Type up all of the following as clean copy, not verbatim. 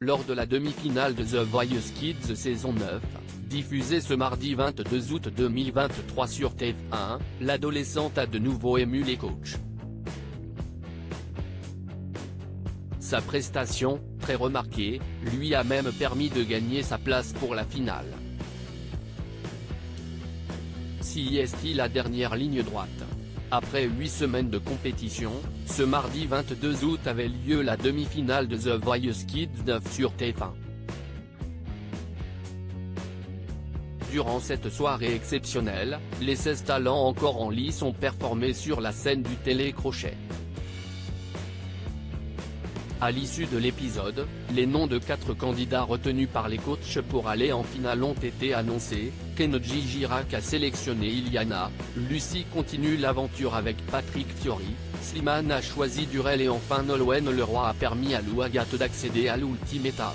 Lors de la demi-finale de The Voice Kids saison 9, diffusée ce mardi 22 août 2023 sur TF1, l'adolescente a de nouveau ému les coachs. Sa prestation, très remarquée, lui a même permis de gagner sa place pour la finale. Si est-il la dernière ligne droite. Après 8 semaines de compétition, ce mardi 22 août avait lieu la demi-finale de The Voice Kids 9 sur TF1. Durant cette soirée exceptionnelle, les 16 talents encore en lice ont performé sur la scène du télécrochet. À l'issue de l'épisode, les noms de 4 candidats retenus par les coachs pour aller en finale ont été annoncés. Kenji Girac a sélectionné Iliana, Lucie continue l'aventure avec Patrick Fiori, Slimane a choisi Durel et enfin Nolwenn Leroy a permis à Lou Agathe d'accéder à l'ultime étape.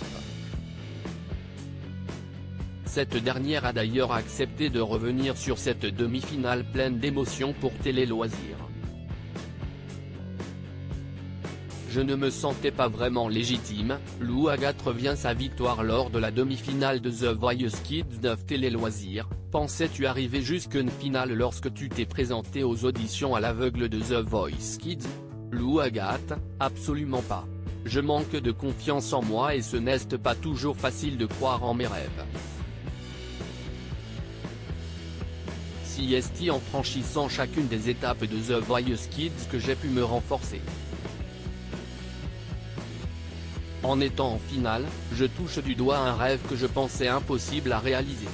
Cette dernière a d'ailleurs accepté de revenir sur cette demi-finale pleine d'émotions pour Télé Loisirs. Je ne me sentais pas vraiment légitime, Lou Agathe revient sa victoire lors de la demi-finale de The Voice Kids 9 Télé Loisirs. Pensais-tu arriver jusqu'en finale lorsque tu t'es présenté aux auditions à l'aveugle de The Voice Kids? Lou Agathe, absolument pas. Je manque de confiance en moi et ce n'est pas toujours facile de croire en mes rêves. Si est en franchissant chacune des étapes de The Voice Kids que j'ai pu me renforcer. En étant en finale, je touche du doigt un rêve que je pensais impossible à réaliser.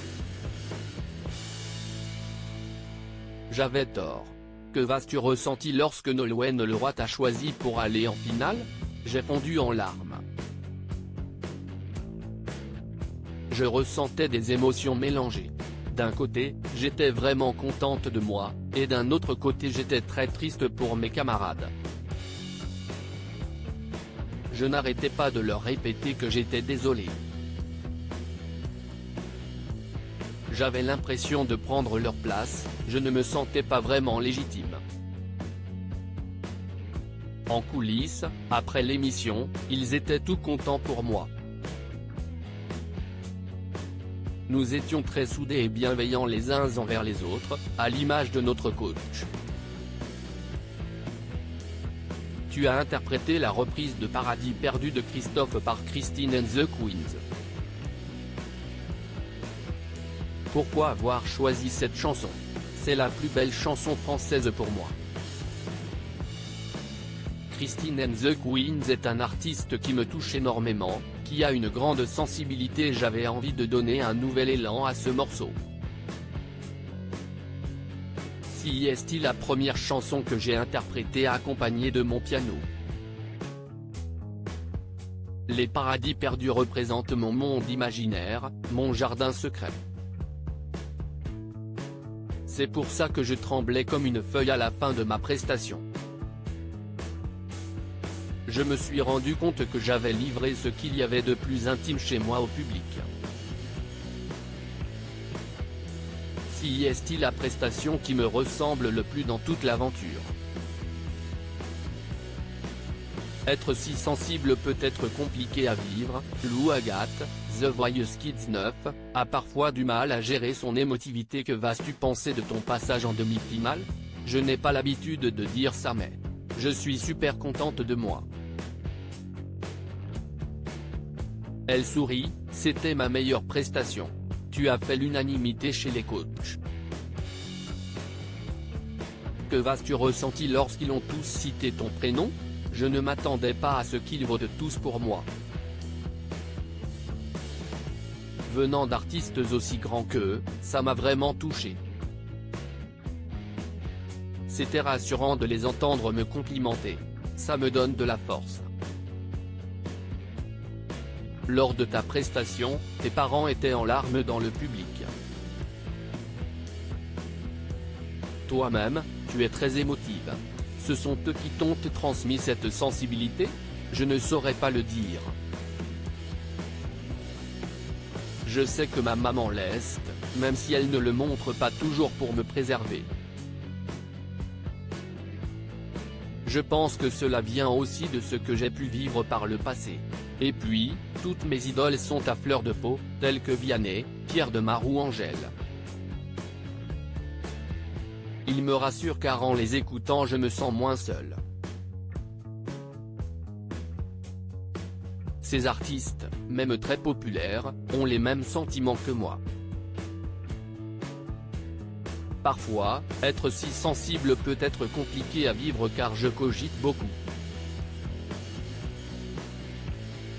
J'avais tort. Que vas-tu ressenti lorsque Nolwenn Leroy t'a choisi pour aller en finale? J'ai fondu en larmes. Je ressentais des émotions mélangées. D'un côté, j'étais vraiment contente de moi, et d'un autre côté j'étais très triste pour mes camarades. Je n'arrêtais pas de leur répéter que j'étais désolé. J'avais l'impression de prendre leur place, je ne me sentais pas vraiment légitime. En coulisses, après l'émission, ils étaient tout contents pour moi. Nous étions très soudés et bienveillants les uns envers les autres, à l'image de notre coach. Tu as interprété la reprise de Paradis perdu de Christophe par Christine and the Queens. Pourquoi avoir choisi cette chanson? C'est la plus belle chanson française pour moi. Christine and the Queens est un artiste qui me touche énormément, qui a une grande sensibilité et j'avais envie de donner un nouvel élan à ce morceau. Si est la première chanson que j'ai interprétée accompagnée de mon piano. Les paradis perdus représentent mon monde imaginaire, mon jardin secret. C'est pour ça que je tremblais comme une feuille à la fin de ma prestation. Je me suis rendu compte que j'avais livré ce qu'il y avait de plus intime chez moi au public. Si est la prestation qui me ressemble le plus dans toute l'aventure. Être si sensible peut être compliqué à vivre, Lou Agathe, The Voice Kids 9, a parfois du mal à gérer son émotivité. Que vas-tu penser de ton passage en demi-finale? Je n'ai pas l'habitude de dire ça mais je suis super contente de moi. Elle sourit, c'était ma meilleure prestation. Tu as fait l'unanimité chez les coachs. Que vas-tu ressenti lorsqu'ils ont tous cité ton prénom? Je ne m'attendais pas à ce qu'ils votent tous pour moi. Venant d'artistes aussi grands qu'eux, ça m'a vraiment touché. C'était rassurant de les entendre me complimenter. Ça me donne de la force. Lors de ta prestation, tes parents étaient en larmes dans le public. Toi-même, tu es très émotive. Ce sont eux qui t'ont transmis cette sensibilité? Je ne saurais pas le dire. Je sais que ma maman l'est, même si elle ne le montre pas toujours pour me préserver. Je pense que cela vient aussi de ce que j'ai pu vivre par le passé. Et puis, Toutes mes idoles sont à fleur de peau, telles que Vianney, Pierre Demar ou Angèle. Ils me rassurent car en les écoutant je me sens moins seul. Ces artistes, même très populaires, ont les mêmes sentiments que moi. Parfois, être si sensible peut être compliqué à vivre car je cogite beaucoup.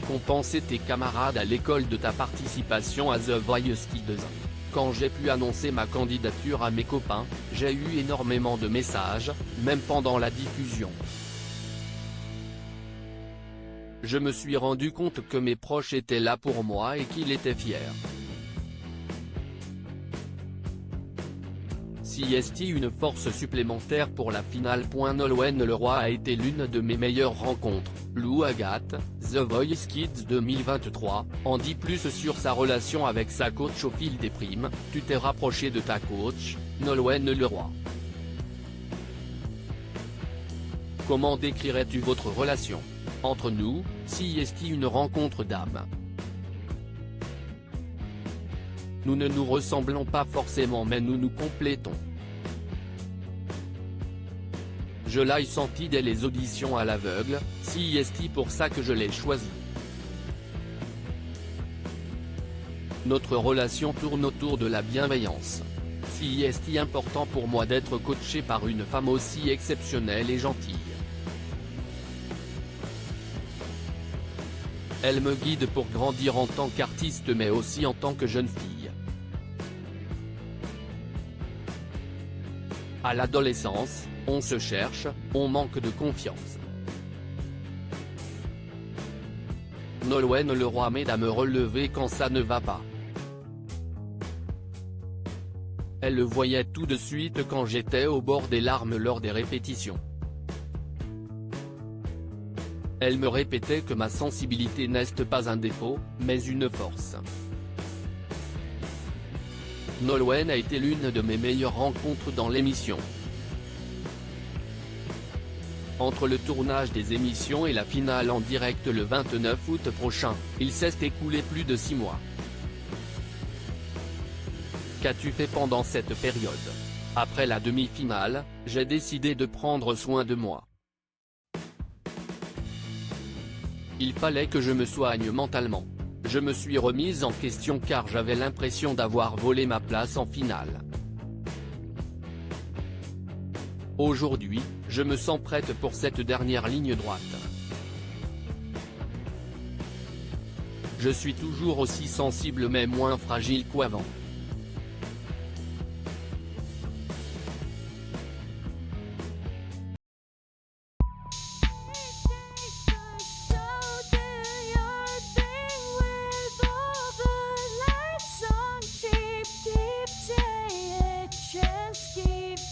Qu'ont pensé tes camarades à l'école de ta participation à The Voice Kids? Quand j'ai pu annoncer ma candidature à mes copains, j'ai eu énormément de messages, même pendant la diffusion. Je me suis rendu compte que mes proches étaient là pour moi et qu'ils étaient fiers. Si est une force supplémentaire pour la finale. Nolwenn Leroy a été l'une de mes meilleures rencontres. Lou Agathe, The Voice Kids 2023, en dit plus sur sa relation avec sa coach au fil des primes. Tu t'es rapproché de ta coach, Nolwenn Leroy. Comment décrirais-tu votre relation? Entre nous, si est une rencontre d'âme. Nous ne nous ressemblons pas forcément mais nous nous complétons. Je l'ai senti dès les auditions à l'aveugle, si est pour ça que je l'ai choisi. Notre relation tourne autour de la bienveillance. Si est important pour moi d'être coaché par une femme aussi exceptionnelle et gentille. Elle me guide pour grandir en tant qu'artiste mais aussi en tant que jeune fille. À l'adolescence, on se cherche, on manque de confiance. Nolwenn Leroy m'aide à me relever quand ça ne va pas. Elle le voyait tout de suite quand j'étais au bord des larmes lors des répétitions. Elle me répétait que ma sensibilité n'est pas un défaut, mais une force. Nolwenn a été l'une de mes meilleures rencontres dans l'émission. Entre le tournage des émissions et la finale en direct le 29 août prochain, il s'est écoulé plus de 6 mois. Qu'as-tu fait pendant cette période? Après la demi-finale, j'ai décidé de prendre soin de moi. Il fallait que je me soigne mentalement. Je me suis remise en question car j'avais l'impression d'avoir volé ma place en finale. Aujourd'hui, je me sens prête pour cette dernière ligne droite. Je suis toujours aussi sensible mais moins fragile qu'avant.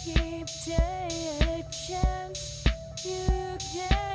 Keep take a chance, you can